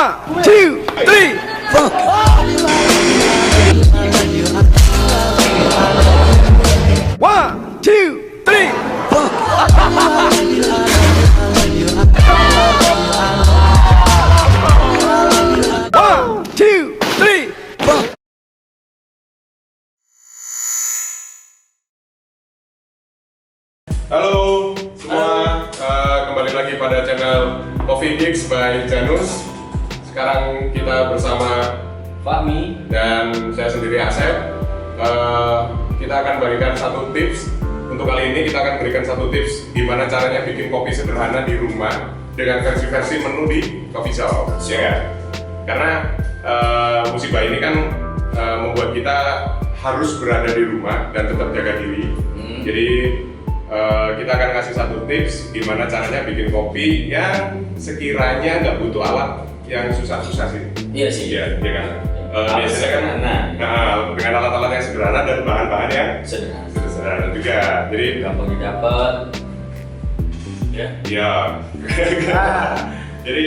1, 2, 3, 4. 1, 2, 3, 1, 2, 3. Halo semua, kembali lagi pada channel Coffee Geeks by Janus. Sekarang kita bersama Fahmi dan saya sendiri Asep. Kita akan berikan satu tips. Untuk kali ini kita akan berikan satu tips gimana caranya bikin kopi sederhana di rumah dengan versi-versi menu di coffee shop. Ya, karena musibah ini kan membuat kita harus berada di rumah dan tetap jaga diri. Jadi kita akan kasih satu tips gimana caranya bikin kopi yang sekiranya nggak butuh alat yang susah-susah sih. Iya sih. Iya kan. Biasanya kan dengan alat-alat yang sederhana dan bahan-bahan yang sederhana juga. Jadi gampang didapat. Ya. Iya. Jadi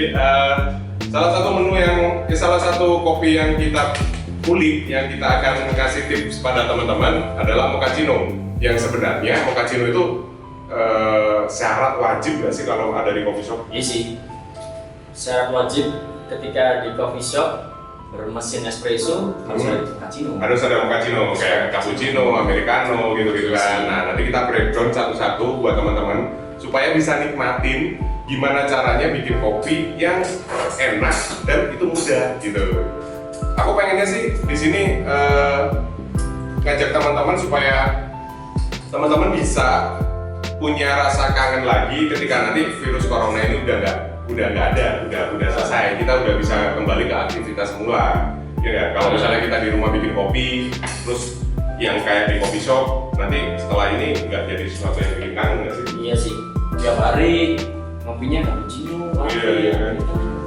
salah satu kopi yang kita kulik yang kita akan kasih tips pada teman-teman adalah mochaccino. Yang sebenarnya mochaccino itu syarat wajib nggak sih kalau ada di coffee shop? Iya sih. Syarat wajib ketika di coffee shop bermesin espresso harus ada mochaccino. Harus ada mochaccino kayak cappuccino, americano gitu-gitu kan. Nah, nanti kita breakdown satu-satu buat teman-teman supaya bisa nikmatin gimana caranya bikin kopi yang enak dan itu mudah gitu. Aku pengennya sih di sini ngajak teman-teman supaya teman-teman bisa punya rasa kangen lagi ketika nanti virus corona ini udah nggak ada, udah selesai, kita udah bisa kembali ke aktivitas semula. Ya, kalau misalnya kita di rumah bikin kopi, terus yang kayak di coffee shop, nanti setelah ini nggak jadi sesuatu yang bikin kangen nggak sih? Iya sih. Tiap hari ngopinya cappuccino, Iya. 360 ya kan.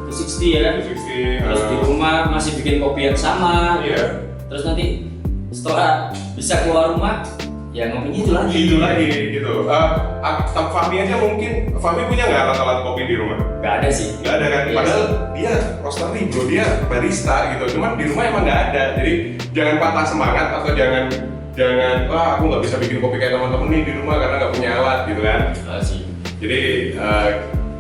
360. Terus di rumah masih bikin kopi yang sama. Iya. Terus nanti setelah bisa keluar rumah, ya ngopinya itu lagi. Gitu. Fahmi aja mungkin, Fahmi punya nggak alat-alat kopi di rumah? Nggak ada sih. Nggak ada kan? Iya. Padahal dia roastery bro, dia barista gitu. Cuman di rumah emang nggak ada. Jadi jangan patah semangat atau jangan wah aku nggak bisa bikin kopi kayak teman-teman nih di rumah karena nggak punya alat gitu kan. Nggak sih. Jadi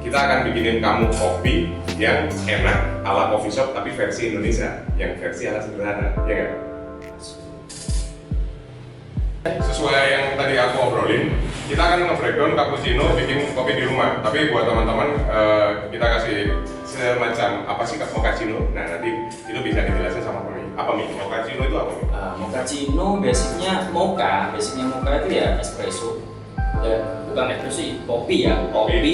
kita akan bikinin kamu kopi yang enak ala coffee shop tapi versi Indonesia, yang versi ala sederhana, ya nggak? Sesuai yang tadi aku obrolin, kita akan nge-breakdown cappuccino bikin kopi di rumah. Tapi buat teman-teman, kita kasih semacam apa sih mochaccino. Nah nanti itu bisa dijelasin sama kami. Apa nih mochaccino itu apa? Mochaccino basicnya mocha itu ya espresso. Ya, bukan espresso sih, kopi ya, kopi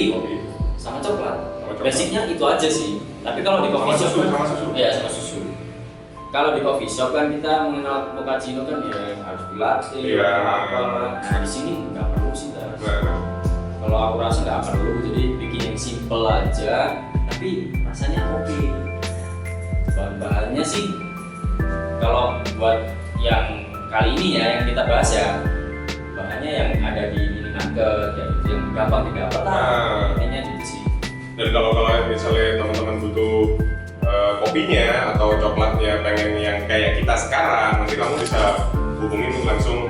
sama coklat. Basicnya itu aja sih. Tapi kalau di coffee shop sama susu. Ya sama susu. Kalau di coffee shop kan kita mengenal mochaccino kan ya harus dilatte, Iya. apa. Nah di sini nggak perlu sih. Kalau aku rasa nggak perlu, jadi bikin yang simple aja, tapi rasanya oke. Bahan-bahannya sih, kalau buat yang kali ini ya yang kita bahas ya, bahannya yang ada di mini market, yang gampang didapat lah. Intinya gitu sih. Dan kalau misalnya teman-teman butuh kopinya atau coklatnya pengen yang kayak kita sekarang, nanti kamu bisa hubungin langsung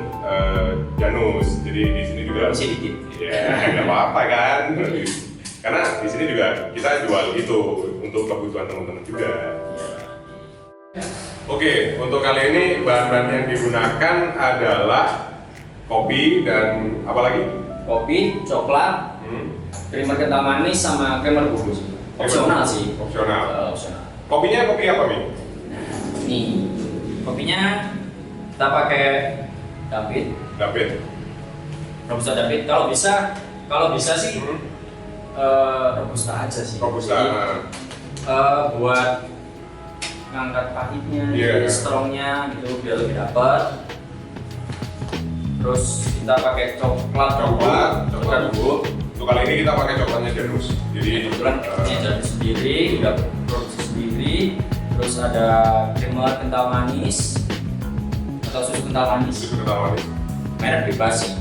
Janus. Jadi di sini juga Masih dikit. ya nggak apa-apa kan. Karena di sini juga kita jual itu untuk kebutuhan teman-teman juga. Oke, untuk kali ini bahan-bahan yang digunakan adalah kopi dan apa lagi? Kopi, coklat, creamer kental manis sama creamer bubuk sih. Opsional sih. Opsional. Opsional. Kopinya kopi apa nih? Nih, kopinya kita pakai David. Robusta David. Kalau bisa sih Robusta aja sih. Robusta. Jadi, buat ngangkat pahitnya, Iya. strongnya gitu biar lebih dapat. Terus kita pakai coklat bubuk. Untuk kali ini kita pakai coklatnya Janus. Jadi Kebetulan ini jadi sendiri, udah produksi sendiri. Terus ada creamer kental manis atau susu kental manis. susu kental manis. Merek bebas sih,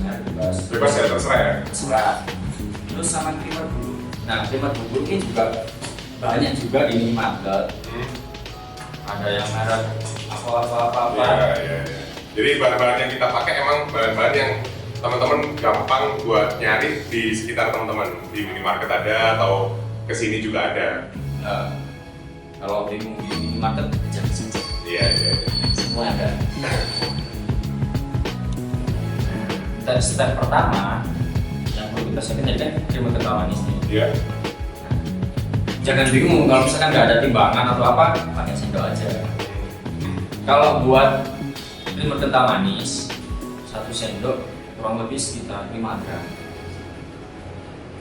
Bebas ya, terserah ya. Terserah. Terus sama creamer bubuk. Nah, creamer bubuk ini juga banyak juga di minimarket. Ada yang merek apa. Iya. Jadi bahan-bahan yang kita pakai emang bahan-bahan yang teman-teman gampang buat nyari di sekitar teman-teman, di minimarket ada atau kesini juga ada. Kalau bingung di minimarket jangan sejak. Iya. Semua ada. Step pertama yang perlu kita siapin tadi kan krim kental manis nih. Iya. Jangan bingung kalau misalkan nggak ada timbangan atau apa, pakai sendok aja. Kalau buat krim kental manis, 1 sendok kurang lebih sekitar 5 gram.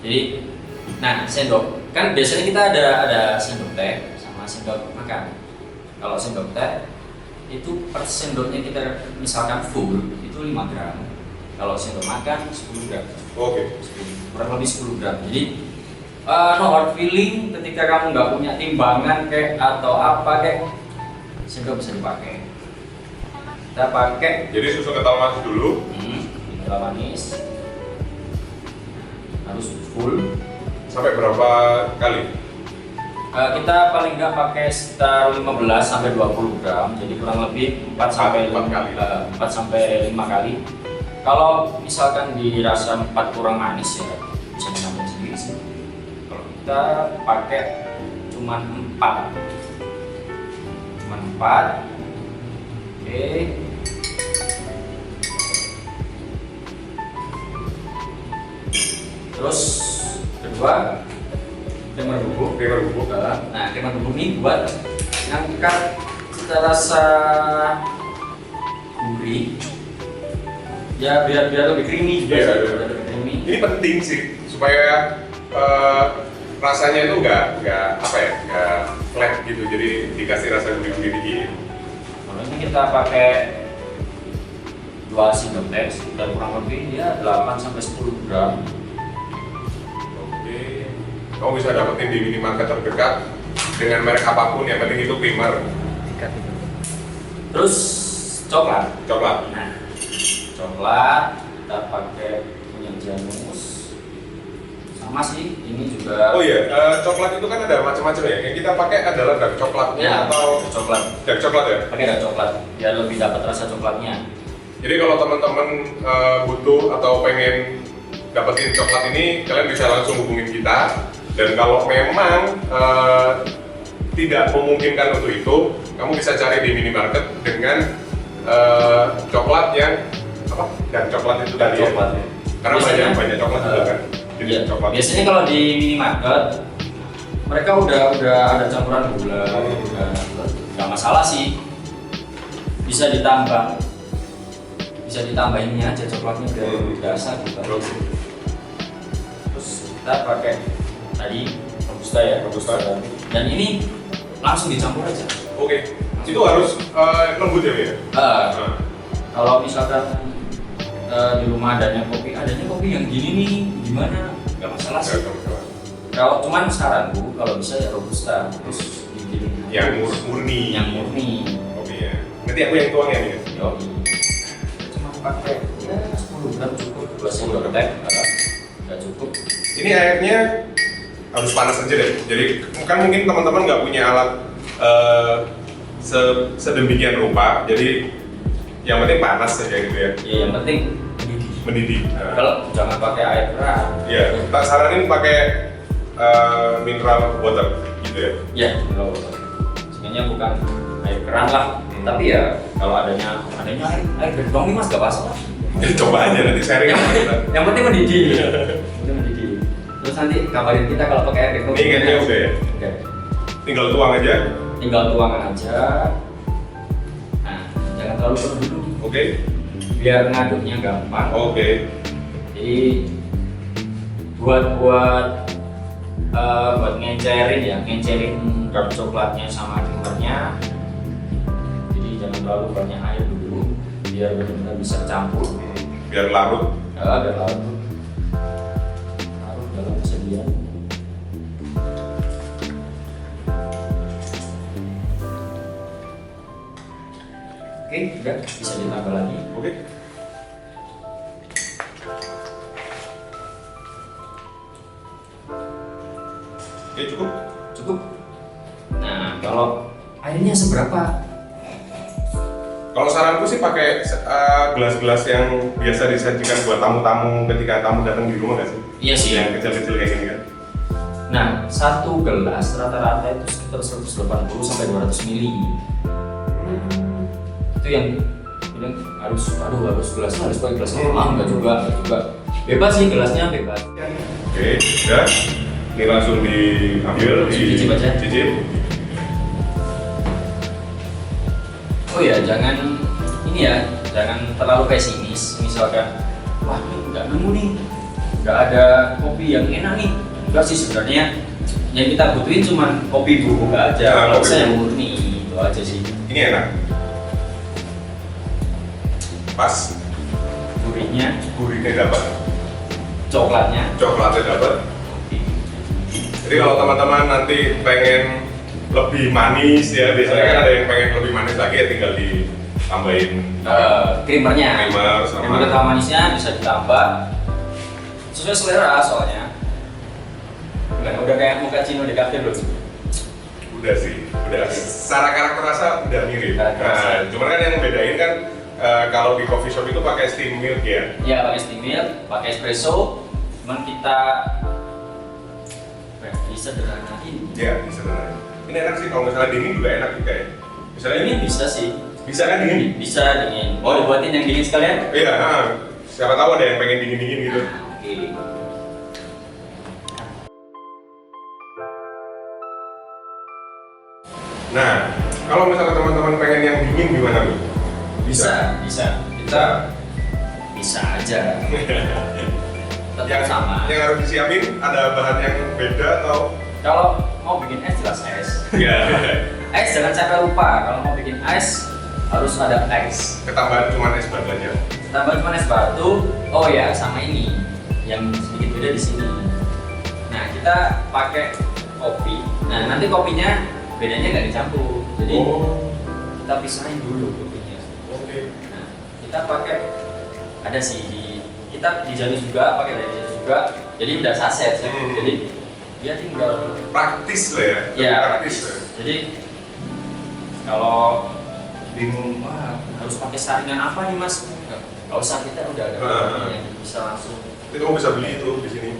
Jadi, nah sendok kan biasanya kita ada sendok teh sama sendok makan. Kalau sendok teh itu per sendoknya kita misalkan full itu 5 gram. Kalau sendok makan 10 gram. Oke. Kurang lebih 10 gram. Jadi no hard feeling ketika kamu nggak punya timbangan kayak atau apa kayak sendok bisa dipakai. Kita pakai. Jadi susu kental manis dulu. Kental manis harus full. Sampai berapa kali? Kita paling nggak pakai sekitar 15 sampai 20 gram. Jadi kurang lebih 4 sampai 5 kali. Kalau misalkan dirasa 4 kurang manis ya bisa dinambahin sendiri sih. Kalau kita pakai cuman 4. Oke. Terus kedua creamer bubuk. Nah, creamer bubuk ini buat ngangkat cita rasa gurih. Ya biar lebih creamy juga. Iya. Lebih creamy. Ini penting sih supaya rasanya itu nggak flat gitu. Jadi dikasih rasa gurih-gurih dikit. Kalau ini kita pakai 2 sendok teh, dan kurang lebih ya 8 sampai 10 gram. Oke. Kamu bisa dapetin di minimarket terdekat dengan merek apapun, yang penting itu primer. Terus coklat. Coklat. Coklat kita pakai punya Janus. Sama sih, ini juga. Oh iya, coklat itu kan ada macam-macam ya. Yang kita pakai adalah dark coklatnya atau coklat. Dark coklat ya? Pakai dark coklat, biar lebih dapat rasa coklatnya. Jadi kalau teman-teman butuh atau pengen dapetin coklat ini, kalian bisa langsung hubungin kita. Dan kalau memang tidak memungkinkan untuk itu, kamu bisa cari di minimarket dengan coklat yang apa? Dan coklat itu tadi ya. Karena Biasanya, banyak coklat juga kan. Jadi Iya. coklat. Biasanya kalau di minimarket mereka udah ada campuran gula, nggak masalah sih. Bisa ditambahin ini aja coklatnya biar lebih berasa gitu. Terus kita pakai tadi robusta. Dan ini langsung dicampur aja. Oke. Itu harus lembut ya, ya? Kalau misalkan di rumah adanya kopi yang gini nih, gimana? Gak masalah sih. Kalau cuman saranku kalau bisa ya robusta, terus digiling Yang murni. Oke ya. Nanti aku yang tuang ya nih. Yo, cuma pakai ya 10 gram cukup, 2 sendok teh, nggak cukup. Ini airnya harus panas aja deh. Jadi kan mungkin teman-teman nggak punya alat sedemikian rupa. Jadi yang penting panas aja gitu ya. Ya yang penting Mendidih. kalau jangan pakai air keran. Iya, tak saranin pakai mineral water gitu ya. Ya, kalau sebenarnya bukan air keran lah. Tapi ya kalau adanya air gedong nih mas gak masalah. Coba aja nanti sharing sama kita. Yang penting mendidih. Terus nanti kabarin kita kalau pakai air gedong. Ini ingatnya udah ya. Oke. Tinggal tuang aja. Tinggal tuangkan aja. Nah, jangan terlalu penuh dulu. Oke. Biar ngaduknya gampang. Oke. Jadi buat ngecerin dark coklatnya sama creamernya. Jadi jangan terlalu banyak air dulu, biar benar-benar bisa campur. Biar larut. Biar larut dalam kesediaan. Oke, udah bisa ditambah lagi. Oke. Oke, cukup. Cukup. kalau airnya seberapa? Kalau saranku sih pakai gelas-gelas yang biasa disajikan buat tamu-tamu ketika tamu datang di rumah nggak sih? Iya sih. Yang kecil-kecil kayak gini kan? Nah, satu gelas rata-rata itu sekitar 180 sampai 200 ml. Itu yang bilang harus gelasnya harus pakai gelas enggak juga. Bebas sih gelasnya bebas. Oke, udah. Ini langsung diambil, Cicip aja. dicicip. Oh ya, jangan terlalu pesimis. Misalkan, wah ini nggak nemu nih, nggak ada kopi yang enak nih. Enggak sih sebenarnya, yang kita butuhin cuma kopi bubuk aja. Kalau kopi saya bubuk. murni itu aja sih. Ini enak. Pas, gurihnya dapat, Coklatnya. coklatnya dapat. Jadi kalau teman-teman nanti pengen lebih manis ya, biasanya kan ada yang pengen lebih manis lagi ya tinggal ditambahin Creamernya. creamer sama Creamer atau manisnya bisa ditambah sesuai selera soalnya. Udah kayak mochaccino di cafe loh. udah sih, udah secara karakter rasa udah mirip. Karakter rasa. Nah, cuman kan yang bedain kan kalau di coffee shop itu pakai steam milk ya. Ya pakai steam milk, pakai espresso, cuman kita disederhanain. Ya, bisa benar. Ini enak sih kalau misalnya dingin juga enak juga ya. Misalnya Ini bisa sih, bisa kan dingin? bisa dingin. Mau dibuatin yang dingin sekalian? Iya, siapa tahu ada yang pengen dingin-dingin gitu. Oke. Nah, kalau misalnya teman-teman pengen yang dingin gimana Bu? Bisa. Kita bisa aja. Tetap Yang sama. Yang harus disiapin ada bahan yang beda atau? Kalau mau bikin es jelas es. Iya. Es jangan sampai lupa. Kalau mau bikin es harus ada es. Ketambahan cuma es batu aja. Tambah cuma es batu. Oh ya, sama ini yang sedikit beda di sini. Nah, kita pakai kopi. Nah, nanti kopinya bedanya nggak dicampur. Jadi kita pisahin dulu kopinya. Oke. Nah, kita pakai ada sih kita di Janus juga pakai dari Janus juga. Jadi udah saset ya. Jadi dia tinggal Praktis lah ya. ya Praktis. Ya. Jadi kalau bingung harus pakai saringan apa nih mas? Nggak usah, kita udah ada yang bisa langsung. Itu kamu bisa beli itu di sini.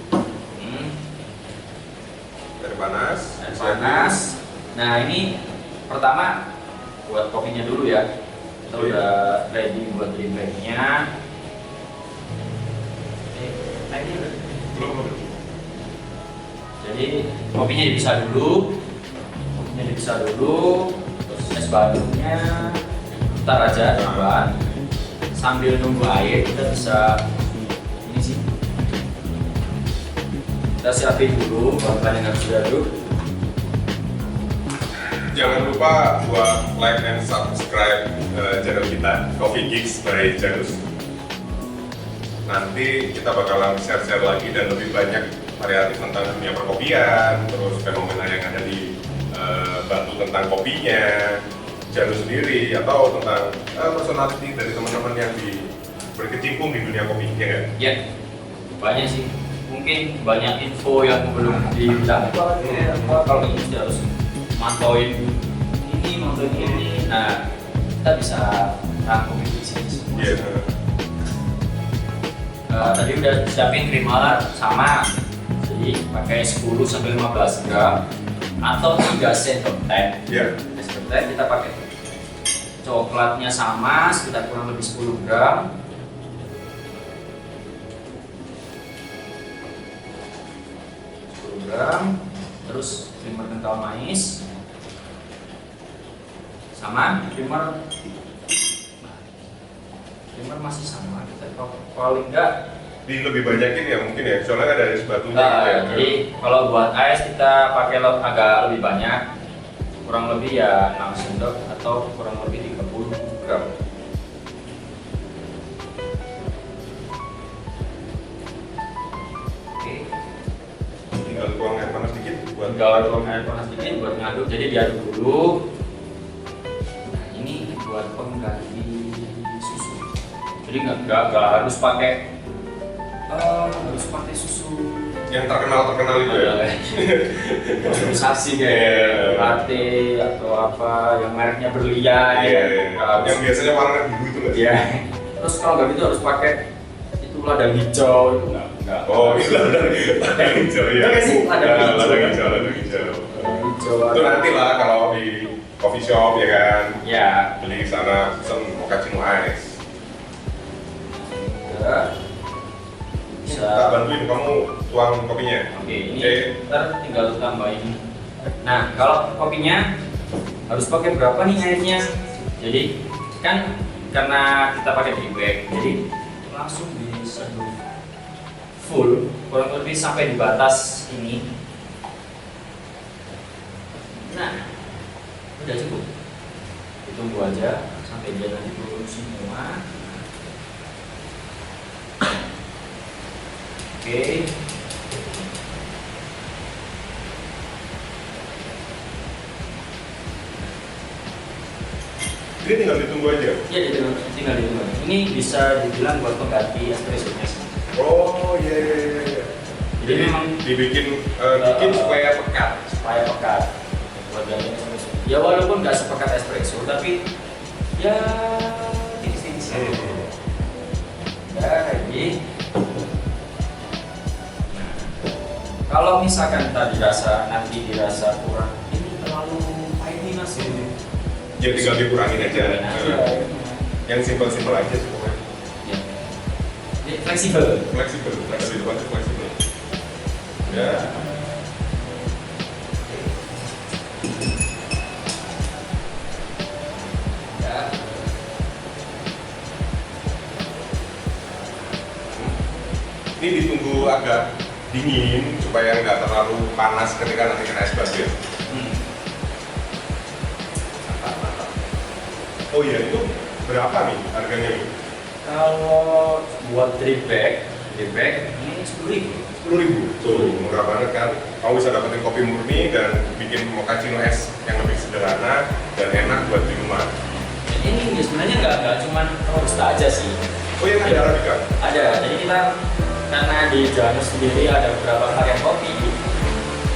Air panas. Air panas. Nah ini pertama buat kopinya dulu ya. Kita udah ready buat drip bagnya. Ini udah. Belum. Jadi kopinya dipisah dulu, terus es batunya ntar aja coba. Sambil nunggu air kita bisa ini sih. Kita siapin dulu bahan yang harus diaduk. Jangan lupa buat like and subscribe channel kita Coffee Geeks by Janus. Nanti kita bakalan share-share lagi dan lebih banyak variatif tentang dunia perkopian, terus fenomena yang ada di batu tentang kopinya, Janus sendiri, atau tentang personality dari teman-teman yang berkecimpung di dunia kopi, ya kan? Ya, banyak sih. Mungkin banyak info yang belum didapat. Kalau gitu harus mantauin ini. Nah, kita bisa rangkum di sini semua. Iya. Tadi udah siapin creamer sama, jadi pakai 10 sampai 15 gram atau 3 set teh. Iya. Teh kita pakai coklatnya sama sekitar kurang lebih 10 gram. Terus creamer kental manis sama creamer masih sama, kita paling enggak Lebih banyakin ya mungkin ya, soalnya ada es batunya gitu ya. jadi kalau buat es kita pakai agak lebih banyak, kurang lebih ya 6 sendok atau kurang lebih 30 gram. Oke, Tinggal tuang air panas dikit buat tuang air panas dikit buat ngaduk, jadi diaduk dulu. Nah ini buat pengganti jadi nggak harus pakai susu yang terkenal itu ya. Organisasi kayak latte atau apa yang mereknya berlian. Yang biasanya warna biru itu nggak sih? Iya. Terus kalau nggak gitu harus pakai itu ladang hijau itu nggak. Oh itu ladang hijau ya. Itu nggak sih ladang hijau. Ladang hijau. Hijau. Itu nanti lah kalau di coffee shop ya kan. Ya. Beli di sana pesen mochaccino ice. Ya. Bisa. Tak bantuin kamu tuang kopinya. Oke, ini ntar tinggal tambahin. Nah, kalau kopinya harus pakai berapa nih airnya? Jadi kan karena kita pakai drip bag, jadi langsung diseduh full, kurang lebih sampai di batas ini. Nah, udah cukup. Ditunggu aja sampai dia nanti turun semua. Oke. Ini tinggal ditunggu aja. Ya, tinggal ditunggu. Ini bisa dibilang buat pengganti espresso nya. Oh iya. Jadi memang dibikin supaya pekat. Supaya pekat. Buat ganti espresso. Ya walaupun nggak sepekat espresso, tapi ya tipis-tipis. Ya kayak gini. Kalau misalkan tadi nanti dirasa kurang, ini terlalu pahit nih mas. Ya tinggal dikurangin aja. Yang simpel-simpel aja semuanya. Ya. Jadi fleksibel. Fleksibel. Ya. Ya. Ini ditunggu agak dingin supaya nggak terlalu panas ketika nanti kena es batu ya. Mantap. Oh iya, itu berapa nih harganya nih? Kalau buat drip bag ini 10.000. 10.000. Tuh, murah banget kan. Kamu bisa dapetin kopi murni dan bikin mochaccino es yang lebih sederhana dan enak buat di rumah. Dan ini sebenarnya nggak cuma robusta aja sih. Oh iya, ada arabica. Ada. Jadi kita karena di Janus sendiri ada beberapa varian kopi,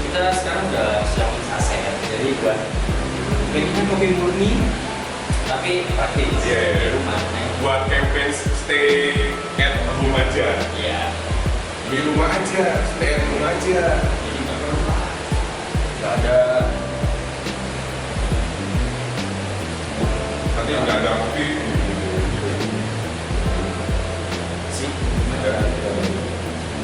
kita sekarang udah siapin saset. Jadi buat bikinnya kopi murni tapi praktis di rumah. Buat campaign stay at home aja. Iya. Di rumah aja, stay at home aja. Jadi nggak perlu nggak ada. Nanti nggak ada kopi. Sih.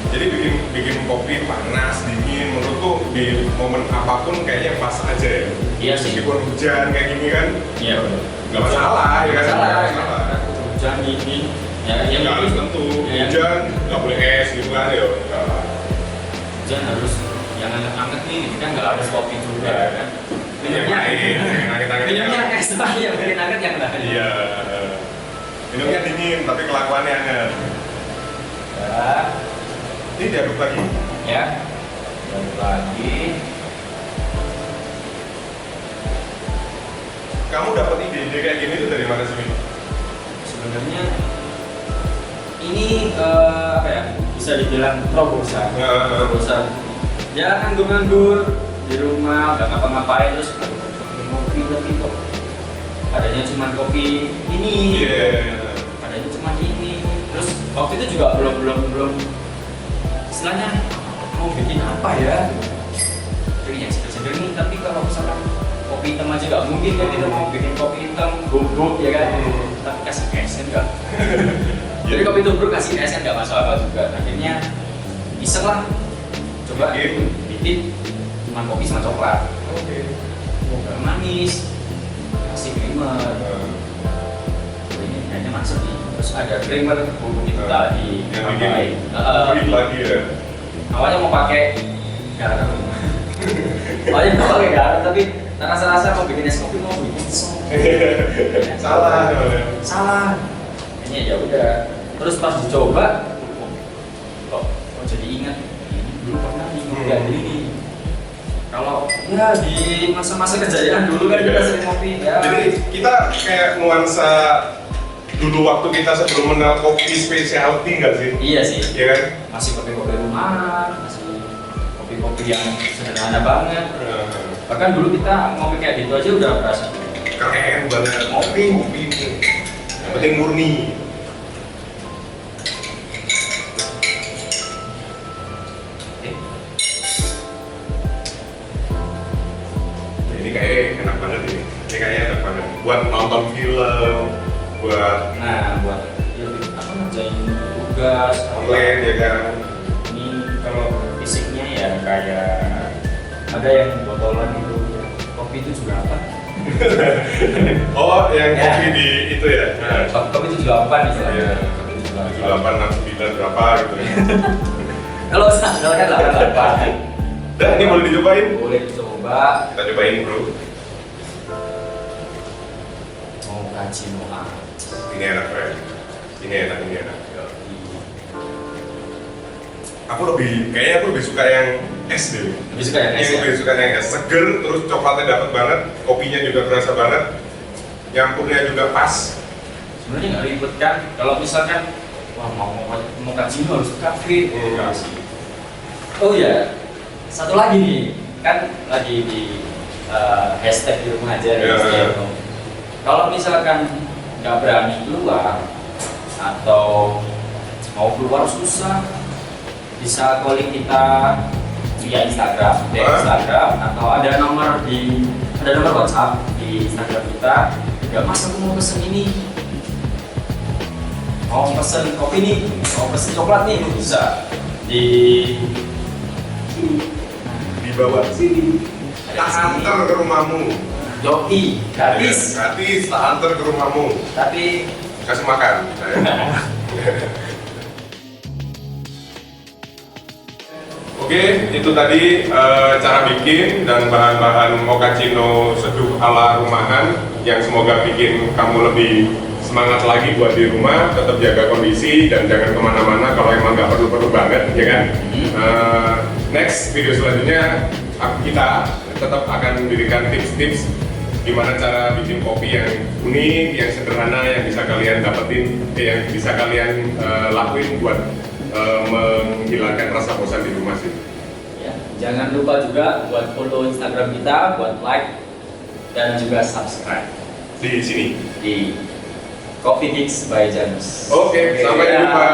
Jadi bikin kopi panas, dingin, menurutku di momen apapun kayaknya pas aja ya. Iya sih. Meskipun hujan kayak gini kan, Iya benar. nggak masalah ya kan? Nggak masalah. Hujan dingin. Ya, yang Nggak harus penting- tentu, ya, hujan nggak boleh es gitu kan ya. Nggak lah. Hujan harus yang anget-anget nih, kan nggak harus kopi juga kan. Minumnya Minumnya es lah yang bikin anget yang lain. Iya. Minumnya dingin tapi kelakuannya anget. Ya, Ini diaduk lagi. ya. Aduk lagi. Kamu dapat ide-ide kayak gini tuh dari mana sih? Sebenarnya ini apa ya? Bisa dibilang terobosan. Terobosan. Ya nganggur-nganggur di rumah, nggak ngapa-ngapain terus ngopi tapi kok adanya cuma kopi ini. Iya. Adanya cuma ini. Terus waktu itu juga belum istilahnya mau bikin apa ya? Jadi yang seger-seger nih, tapi kalau misalkan kopi hitam aja nggak mungkin kan kita mau bikin kopi hitam bubuk ya kan? Tapi kasih esen nggak? Jadi kopi tubruk kasih esen nggak masalah juga. Akhirnya iseng lah, coba bikin cuma kopi sama coklat. Oke. Nggak manis, kasih creamer. Ini kayaknya masuk nih. Terus ada creamer bubuk itu tadi. Yang bikin tambahin. lagi ya. Awalnya mau pakai garam. Awalnya mau pakai garam, tapi rasa-rasa mau bikin es kopi mau bikin sop. Salah. Salah. Kayaknya ya udah. Terus pas dicoba, kok jadi ingat ini dulu pernah nih ngopi ini. Kalau ya di masa-masa kejayaan dulu kan kita sering ngopi ya. Jadi kita kayak nuansa dulu waktu kita sebelum mengenal kopi specialty nggak sih? Iya sih. Iya kan? Masih kopi-kopi rumah, masih kopi yang sederhana banget. Bahkan dulu kita ngopi kayak gitu aja udah berasa Keren banget. Ngopi. Kopi ini. Yang penting murni. Ini kayaknya enak banget ini. Ini kayaknya enak banget. Buat nonton film, buat buat ya, apa ngerjain tugas online ya kan. ini kalau fisiknya ya kayak ada yang botolan itu kopi itu juga apa Oh, yang Ya. kopi di itu ya. kopi itu juga apa nih Iya. kopi itu juga 869 berapa gitu ya. kalau misalkan 88 Dan ini boleh dicobain? boleh dicoba Kita cobain bro. mau cappuccino Ini enak bro. Ini enak. Kayaknya aku lebih suka yang es deh. lebih suka yang es Yang ya? lebih suka yang es seger, terus coklatnya dapat banget, kopinya juga terasa banget, nyampurnya juga pas. Sebenarnya nggak ribet kan kalau misalkan wah mau cappuccino harus ke kafe Enggak sih. Oh ya, satu lagi nih, kan lagi di hashtag di rumah aja nih, Ya. gitu. Kalau misalkan nggak berani keluar atau mau keluar susah, bisa calling kita via Instagram, atau ada nomor WhatsApp di Instagram kita. Ya mas, aku mau pesen ini, mau pesen kopi nih, mau pesen coklat nih, bisa Dibawa sini, tak antar ke rumahmu. Yoi, gratis. Gratis, tak antar ke rumahmu. Tapi Kasih makan. Oke, itu tadi cara bikin dan bahan-bahan mochaccino seduh ala rumahan yang semoga bikin kamu lebih semangat lagi buat di rumah, tetap jaga kondisi dan jangan kemana-mana kalau emang nggak perlu-perlu banget, ya kan? Next video selanjutnya kita tetap akan memberikan tips-tips gimana cara bikin kopi yang unik, yang sederhana, yang bisa kalian dapetin, yang bisa kalian lakuin buat menghilangkan rasa bosan di rumah sih. ya, jangan lupa juga buat follow Instagram kita, buat like dan juga subscribe Di sini. di Coffee Mix by Janus. Oke, sampai dadah. jumpa.